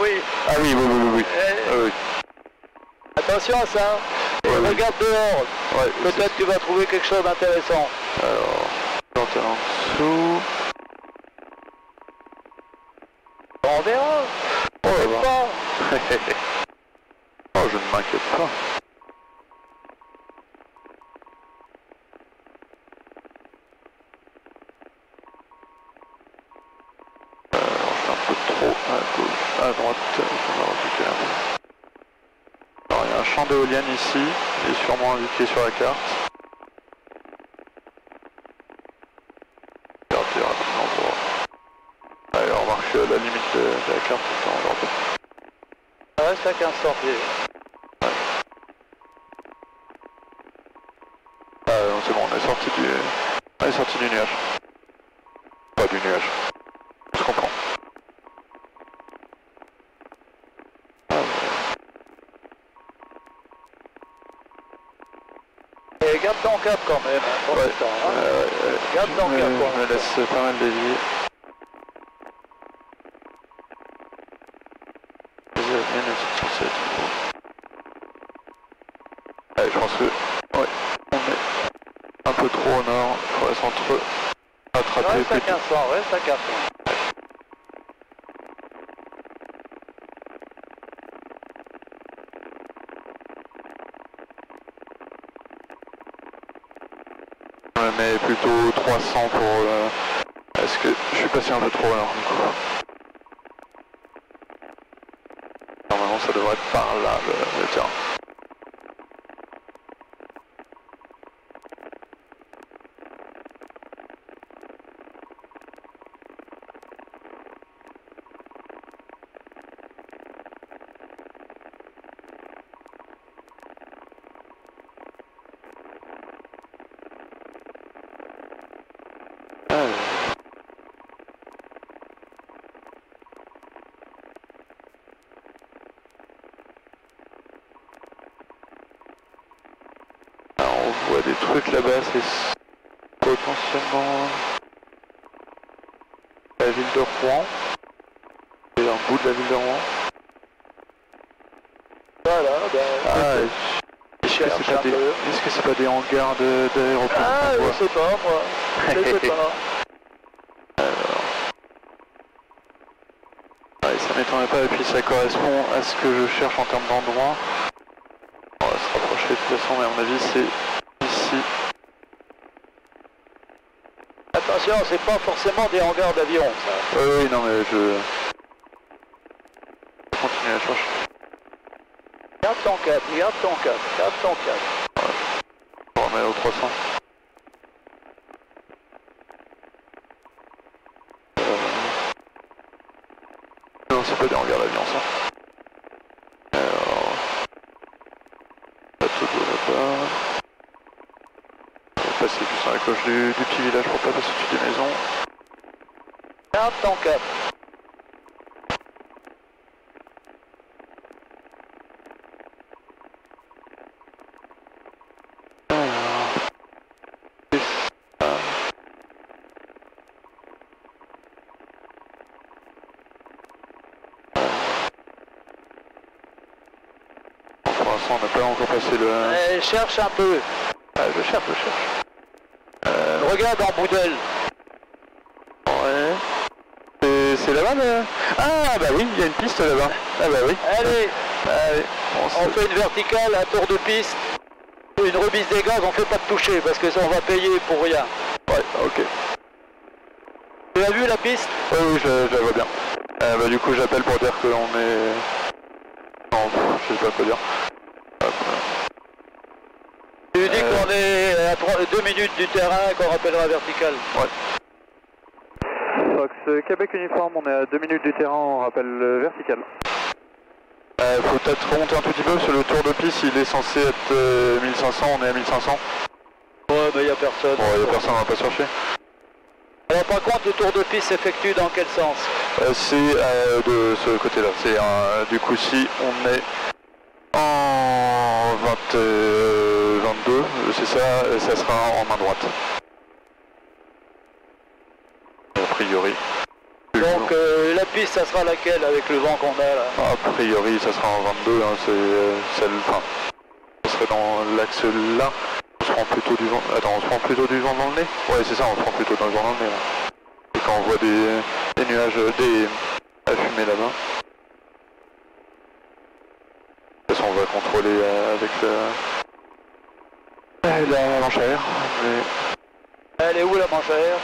[SPEAKER 4] Oui.
[SPEAKER 1] Ah oui, oui. Ah, oui.
[SPEAKER 4] Attention à ça. Et regarde dehors.
[SPEAKER 1] Ouais,
[SPEAKER 4] peut-être que tu vas trouver quelque chose d'intéressant.
[SPEAKER 1] Alors, planter en dessous.
[SPEAKER 4] On verra.
[SPEAKER 1] Oh là
[SPEAKER 4] Pas.
[SPEAKER 1] bas. Oh, je ne m'inquiète pas. Alors, je suis un peu trop à gauche, à droite, je vais me rectifier un peu. Alors, il y a un champ d'éolienne ici, il est sûrement indiqué sur la carte. Regardez rapidement pour... Allez, on remarque la limite de la carte, ça on va regarder.
[SPEAKER 4] Ça reste à 1500 pieds.
[SPEAKER 1] Non, c'est bon, on est sorti du nuage. Pas du nuage. Je comprends.
[SPEAKER 4] Et garde ton cap quand même, pour l'instant. Garde ton cap.
[SPEAKER 1] Je me laisse pas mal dévier. Allez, je pense que ouais, on est un peu trop au nord, il faudrait s'entre-attraper.
[SPEAKER 4] Reste à 1500, reste à 1500.
[SPEAKER 1] Mais plutôt 300 pour parce que je suis passé un peu trop alors du coup. Normalement ça devrait être par là le terrain. On voit des trucs là-bas, c'est potentiellement la ville de Rouen. C'est un bout de la ville de Rouen.
[SPEAKER 4] Voilà,
[SPEAKER 1] Est-ce que c'est pas des hangars d'aéroport?
[SPEAKER 4] Ah, je sais pas moi. Je sais pas.
[SPEAKER 1] Ouais, ça m'étonnerait pas et puis ça correspond à ce que je cherche en termes d'endroit. On va se rapprocher de toute façon mais à mon avis c'est ici.
[SPEAKER 4] Attention, c'est pas forcément des hangars d'avion ça.
[SPEAKER 1] Oui non mais je continue à chercher.
[SPEAKER 4] Garde ton cap, garde ton cap, garde ton cap.
[SPEAKER 1] Ouais. On va mettre au 300. Non c'est pas des hangars d'avion ça. Alors... Pas tout là-bas. On va passer juste à la cloche du petit village pour pas passer au-dessus des maisons.
[SPEAKER 4] Garde ton cap.
[SPEAKER 1] On n'a pas encore passé le...
[SPEAKER 4] Cherche un peu.
[SPEAKER 1] Ah, je cherche.
[SPEAKER 4] Regarde en boudelle.
[SPEAKER 1] Ouais. C'est là-bas le... Ah bah oui, il y a une piste là-bas. Ah bah oui.
[SPEAKER 4] Allez,
[SPEAKER 1] on
[SPEAKER 4] fait une verticale, un tour de piste. Une remise des gaz, on fait pas de toucher parce que ça on va payer pour rien.
[SPEAKER 1] Ouais, ok.
[SPEAKER 4] Tu as vu la piste?
[SPEAKER 1] Oui, je la vois bien. Bah du coup j'appelle pour dire qu'on est... Non, je sais pas quoi dire.
[SPEAKER 4] Tu dis qu'on est à 2 minutes du terrain, qu'on rappellera vertical.
[SPEAKER 1] Ouais. Fox Québec uniforme, on est à 2 minutes du terrain, on rappelle vertical. Faut peut-être remonter un tout petit peu parce que le tour de piste il est censé être 1500, on est à 1500.
[SPEAKER 4] Ouais mais il n'y a personne.
[SPEAKER 1] Bon, il n'y a personne, on va pas chercher.
[SPEAKER 4] Alors par contre le tour de piste s'effectue dans quel sens?
[SPEAKER 1] C'est de ce côté-là, c'est du coup si on est en 22, c'est ça, ça sera en main droite. A priori.
[SPEAKER 4] Donc la piste ça sera laquelle avec le vent qu'on a là?
[SPEAKER 1] A priori ça sera en 22, hein, c'est celle, enfin, ça serait dans l'axe là. On se prend plutôt du vent, attends, on se prend plutôt du vent dans le nez? Ouais c'est ça, on se prend plutôt dans le vent dans le nez là. Et quand on voit des nuages, à fumer là-bas. De toute façon on va contrôler avec la manche à air. Mais...
[SPEAKER 4] Elle est où la manche à air?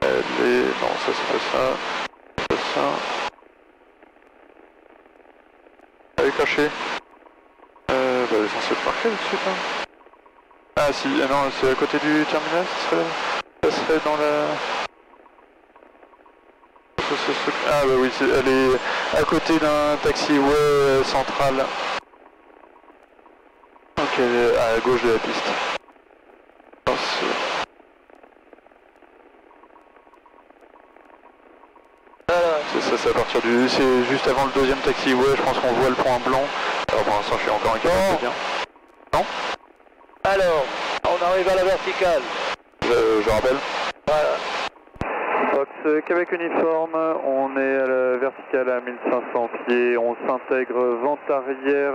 [SPEAKER 1] Elle est... Non ça c'est pas ça. C'est pas ça. Elle est cachée. Bah elle est censée être marquée là-dessus là. Ah si, non c'est à côté du terminal, ça serait dans la... Ah bah oui, elle est à côté d'un taxiway central. Donc elle est à gauche de la piste. C'est ça, c'est à partir du... C'est juste avant le deuxième taxiway, je pense qu'on voit le point blanc. Alors pour l'instant je suis encore incapable de dire. Non?
[SPEAKER 4] Alors, on arrive à la verticale.
[SPEAKER 1] Je rappelle.
[SPEAKER 4] Voilà.
[SPEAKER 1] Fox Québec uniforme, on est à la verticale à 1500 pieds, on s'intègre vente arrière,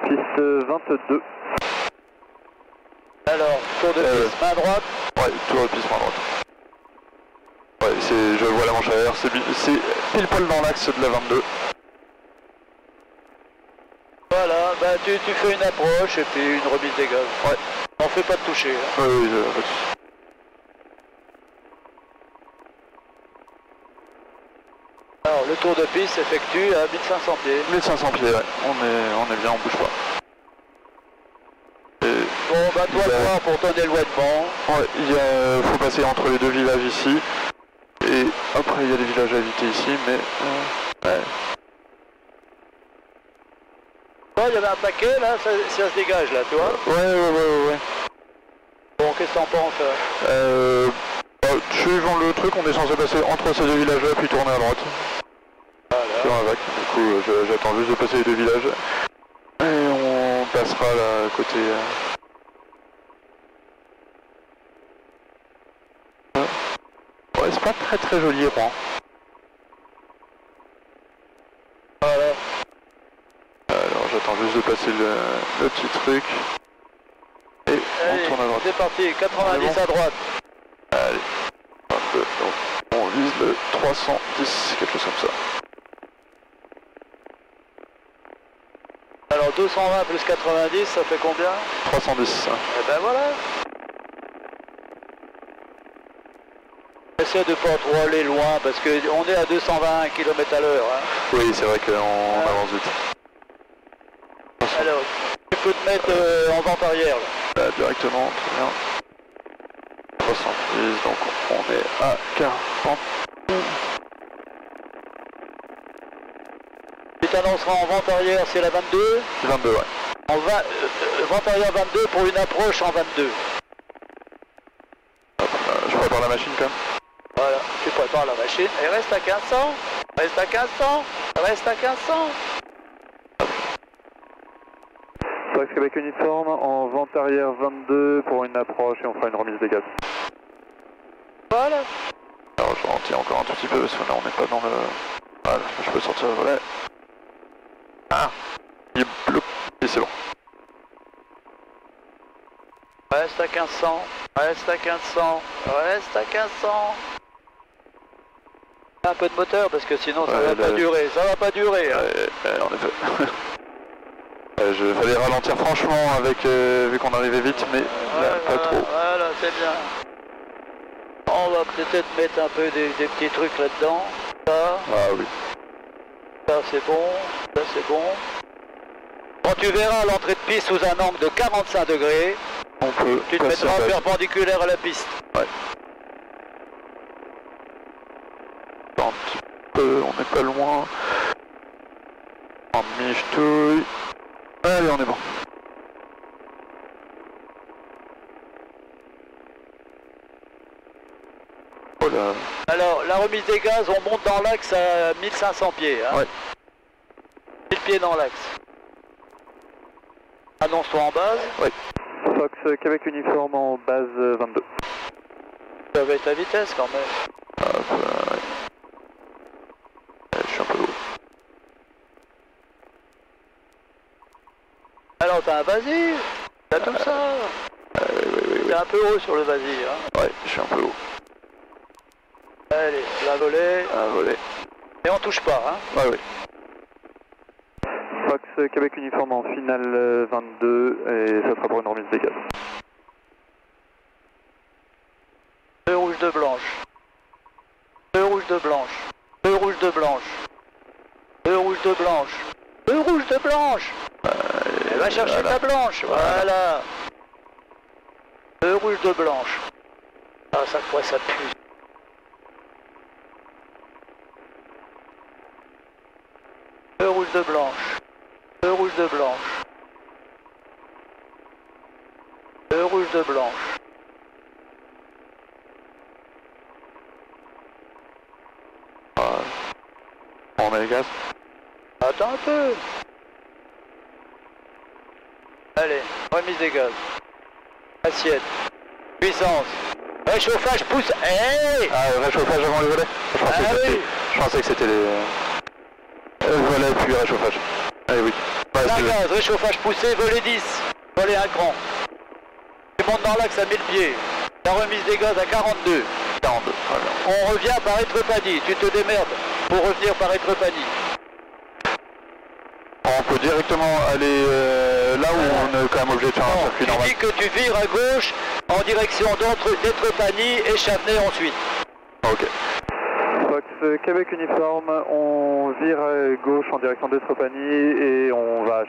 [SPEAKER 1] piste 22.
[SPEAKER 4] Alors, tour de piste, main droite.
[SPEAKER 1] Ouais, tour de piste, main droite. Ouais, je vois la manche arrière, c'est pile poil dans l'axe de la 22.
[SPEAKER 4] Voilà, bah tu fais une approche et puis une remise des gaz.
[SPEAKER 1] Ouais.
[SPEAKER 4] On fait pas de toucher. Hein.
[SPEAKER 1] Oui,
[SPEAKER 4] Alors, le tour de piste s'effectue à 1500 pieds.
[SPEAKER 1] 1500 pieds, ouais. On est bien, on bouge pas. Et
[SPEAKER 4] bon, bah toi de voir pour ton éloignement.
[SPEAKER 1] Ouais, il faut passer entre les deux villages ici. Et après, il y a des villages à éviter ici, mais... ouais.
[SPEAKER 4] Oh, il y avait un paquet, là, ça se dégage, là, tu vois.
[SPEAKER 1] Ouais.
[SPEAKER 4] Bon, qu'est-ce que t'en penses
[SPEAKER 1] suivant le truc, on est censé passer entre ces deux villages-là, puis tourner à droite.
[SPEAKER 4] Voilà.
[SPEAKER 1] Sur un vac, du coup, j'attends juste de passer les deux villages. Et on passera là, à côté... Ouais, c'est pas très joli, Rouen.
[SPEAKER 4] Voilà.
[SPEAKER 1] Alors, j'attends juste de passer le petit truc. Et
[SPEAKER 4] allez,
[SPEAKER 1] on tourne à droite.
[SPEAKER 4] C'est parti, 90 à droite.
[SPEAKER 1] Allez. Donc, on vise le 310, quelque chose comme ça.
[SPEAKER 4] Alors 220 plus 90, ça fait combien?
[SPEAKER 1] 310.
[SPEAKER 4] Eh ben voilà. Essaie de pas trop aller loin parce qu'on est à 220 km à l'heure. Hein.
[SPEAKER 1] Oui, c'est vrai qu'on avance vite.
[SPEAKER 4] Alors, tu peux te mettre en vente arrière. Là.
[SPEAKER 1] Là, directement, très bien. 310, donc on est à 40.
[SPEAKER 4] Tu t'annonceras en vente arrière, c'est la 22.
[SPEAKER 1] 22, ouais.
[SPEAKER 4] Vente arrière 22 pour une approche en 22.
[SPEAKER 1] Hop, je prépare la machine quand même.
[SPEAKER 4] Voilà, tu prépares la machine et reste à 1500. Reste à 1500. Reste à 1500.
[SPEAKER 1] Fox Québec uniforme, en vente arrière 22 pour une approche et on fera une remise des gaz.
[SPEAKER 4] Voilà.
[SPEAKER 1] Alors je ralentis encore un tout petit peu parce que là on n'est pas dans le... Voilà, je peux sortir le volet. Ah, il est bloqué, c'est bon.
[SPEAKER 4] Reste à 1500. Reste à 1500. Reste à 1500. Un peu de moteur parce que sinon ça va pas durer. Ça va pas durer. Hein.
[SPEAKER 1] En effet. Je fallait ralentir franchement avec vu qu'on arrivait vite, mais là, pas trop.
[SPEAKER 4] Voilà, c'est bien. On va peut-être mettre un peu des petits trucs là-dedans. Ça.
[SPEAKER 1] Ah oui.
[SPEAKER 4] Ça c'est bon. Ça c'est bon. Quand tu verras l'entrée de piste sous un angle de 45 degrés, tu te mettras perpendiculaire à la piste.
[SPEAKER 1] Ouais. Un petit peu, on n'est pas loin. En miche-touille. Allez, on est bon. Oh là.
[SPEAKER 4] Alors, la remise des gaz, on monte dans l'axe à 1500 pieds. Hein.
[SPEAKER 1] Ouais.
[SPEAKER 4] 1000 pieds dans l'axe. Annonce-toi en base.
[SPEAKER 1] Oui. Fox Québec uniforme en base 22.
[SPEAKER 4] Ça va être à vitesse quand même.
[SPEAKER 1] Hop, ouais. Je suis un peu haut.
[SPEAKER 4] Alors t'as un vasir. T'as tout ça.
[SPEAKER 1] Oui.
[SPEAKER 4] T'es un peu haut sur le vasir. Hein.
[SPEAKER 1] Ouais, je suis un peu haut.
[SPEAKER 4] Allez, la volée.
[SPEAKER 1] Un volet.
[SPEAKER 4] Et on touche pas. Hein.
[SPEAKER 1] Ouais, oui. Fox Québec uniforme en finale 22 et ça sera pour une remise des gaz.
[SPEAKER 4] 2 rouges, 2 blanches. 2 rouges, 2 blanches. 2 rouges, 2 blanches. 2 rouges, 2 blanches. 2 rouges, 2 blanches. Va chercher ta blanche. Voilà. 2 rouges, 2 blanches. Ah, ça quoi ça pue. Deux rouges, 2 blanches. 2 rouges, 2 blanches. 2 rouges, 2 blanches.
[SPEAKER 1] On met les gaz.
[SPEAKER 4] Attends un peu. Allez, remise des gaz. Assiette. Puissance. Réchauffage, pousse. Hey,
[SPEAKER 1] Ah, réchauffage avant les volets. Je pensais que c'était les... volets puis réchauffage. Allez, oui. Bah,
[SPEAKER 4] gaz, réchauffage poussé, volet 10. Volet 1 grand. Tu montes dans l'axe à 1000 pieds. La remise des gaz à 42.
[SPEAKER 1] 42, très bien.
[SPEAKER 4] On revient par Étrepagny. Tu te démerdes pour revenir par Étrepagny.
[SPEAKER 1] On peut directement aller là où on est quand même obligé de faire un circuit normal.
[SPEAKER 4] Tu dis que tu vires à gauche en direction d'Étrepagny et Châtenay ensuite.
[SPEAKER 1] Ok. Fox Québec uniforme, on vire à gauche en direction d'Étrepagny et on va...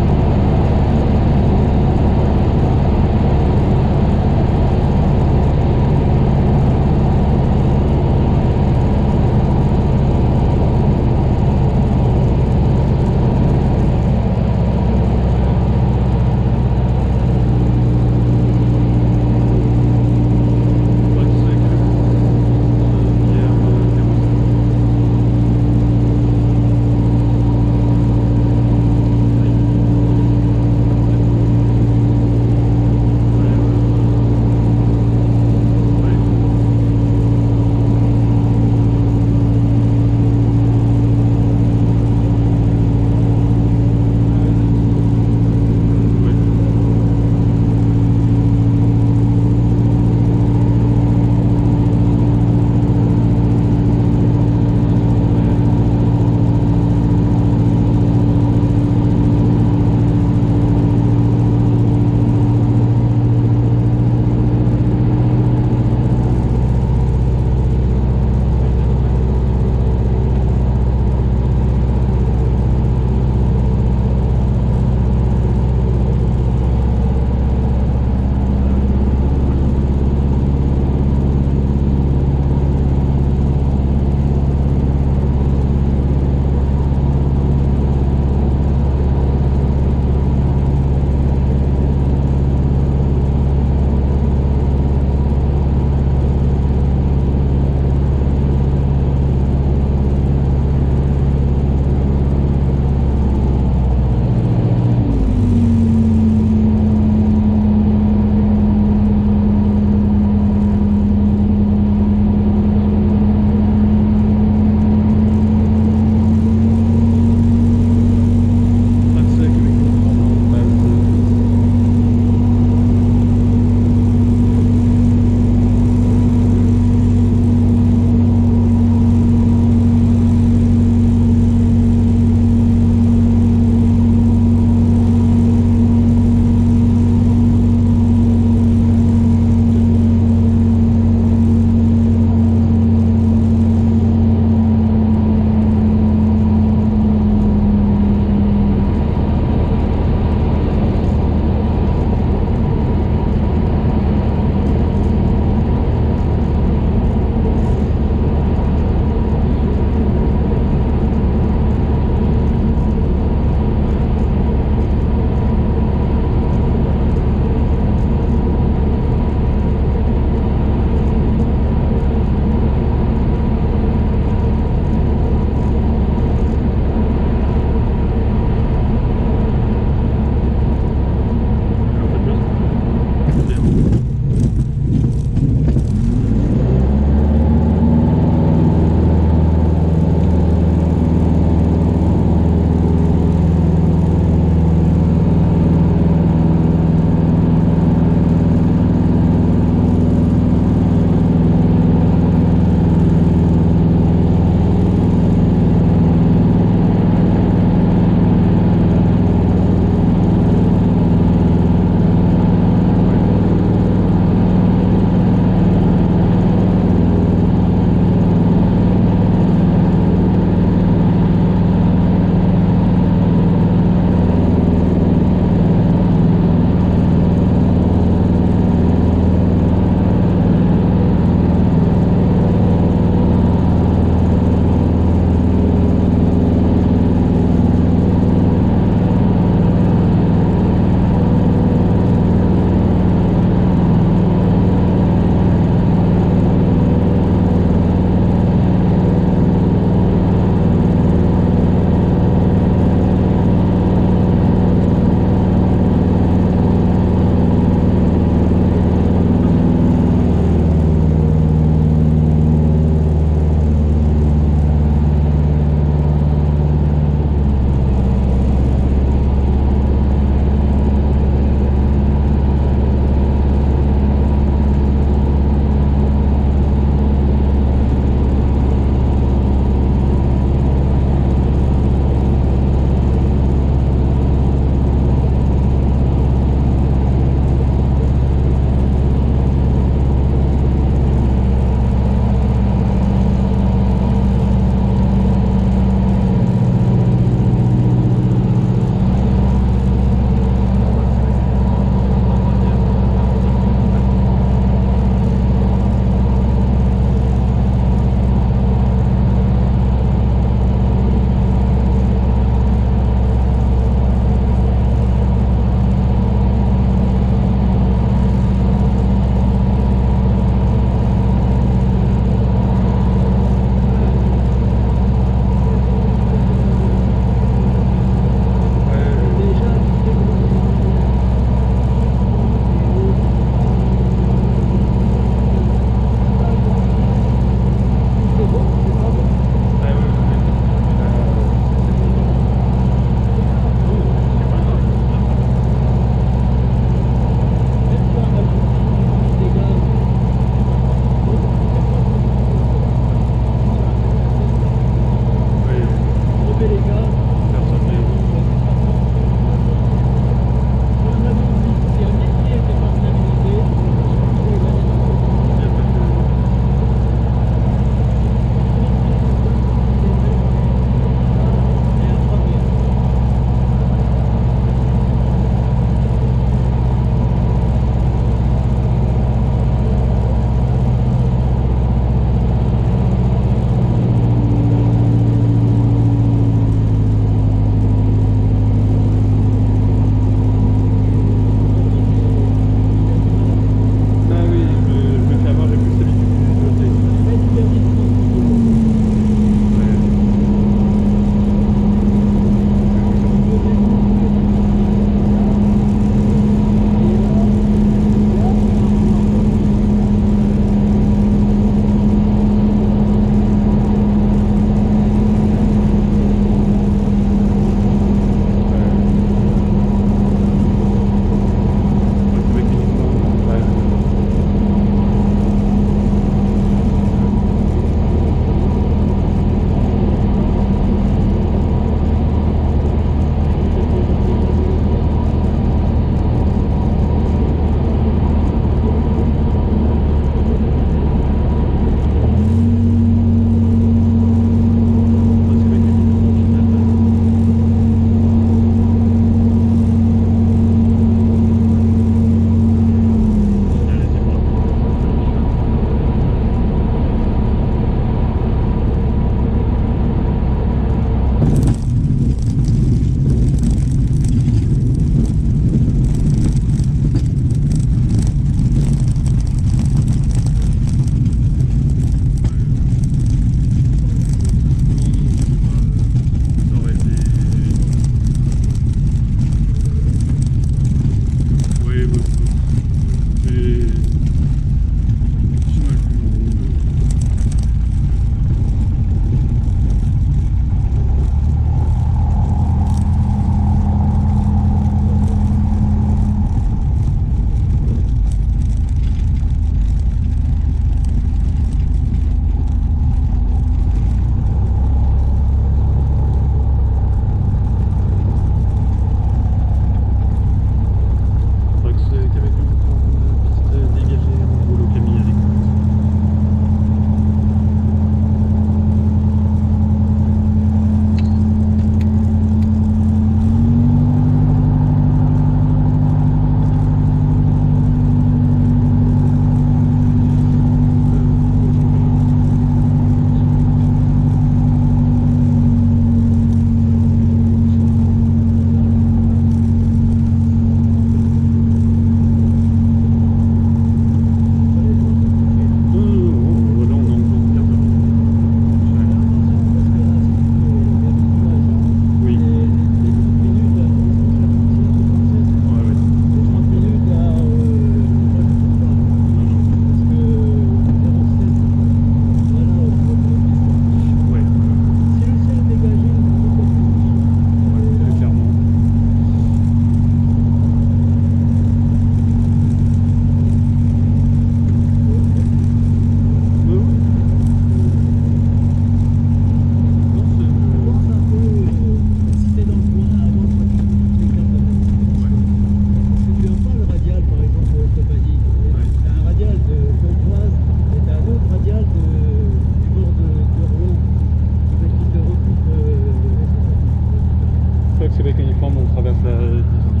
[SPEAKER 6] conforme, on traverse la 10 ans.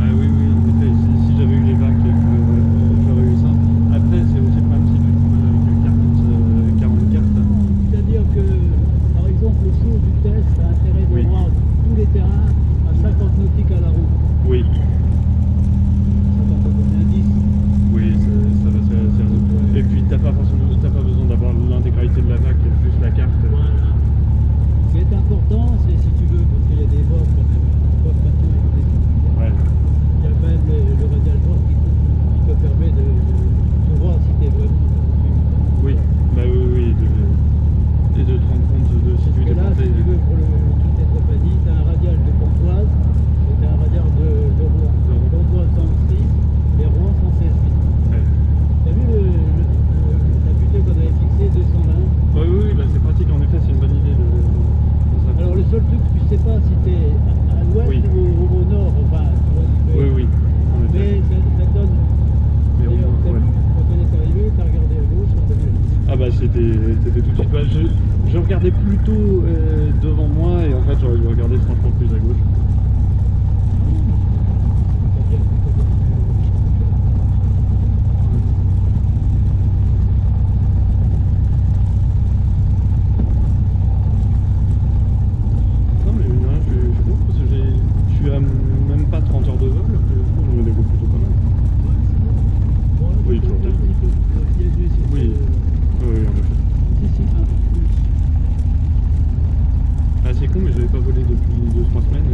[SPEAKER 6] Ah oui, oui, en effet, si j'avais eu les vagues, j'aurais eu ça. Après, c'est aussi le problème si tu trouves avec 40 cartes.
[SPEAKER 7] C'est-à-dire que, par exemple, le jour du test, ça a intérêt de voir tous les terrains à 50 nautiques à la roue.
[SPEAKER 6] Oui.
[SPEAKER 7] Ça t'en fait combien, 10?
[SPEAKER 6] Oui, ça va c'est assez raisonnable. Et puis t'as pas besoin d'avoir l'intégralité de la vague, juste la carte.
[SPEAKER 7] Voilà. Ce qui est important, c'est si tu veux, parce qu'il y a des bords quand même, bords maintenant et des
[SPEAKER 6] Ouais.
[SPEAKER 7] il y a même le radial bord qui te permet de voir si tu es vraiment
[SPEAKER 6] Oui, bah oui, et de te rendre compte de si tu es
[SPEAKER 7] là, si tu veux, pour le truc des Tropadies, tu as un radial de Pontoise et tu as un radial de Rouen. Pontoise 106 et Rouen 116.
[SPEAKER 6] Ouais.
[SPEAKER 7] Tu as vu la butée qu'on avait fixée 220?
[SPEAKER 6] Oui, bah c'est pratique, en effet, c'est une bonne idée de ça.
[SPEAKER 7] Alors le seul truc, tu sais pas si tu es à l'ouest ou au nord, enfin, tu vois,
[SPEAKER 6] Oui, en effet.
[SPEAKER 7] mais ça donne.
[SPEAKER 6] Mais au moins, ouais.
[SPEAKER 7] Quand on est arrivé, tu as regardé à gauche, on a vu.
[SPEAKER 6] Ah bah c'était tout de suite. Bah, je regardais plutôt devant moi et en fait j'aurais dû regarder franchement plus à gauche. Non mais je suis bon parce que je suis à même pas 30 heures de vol, je me débrouille plutôt pas mal. Oui, toujours. Oui, oui, en effet. Ah, c'est con, mais je n'avais pas volé depuis 2-3 semaines.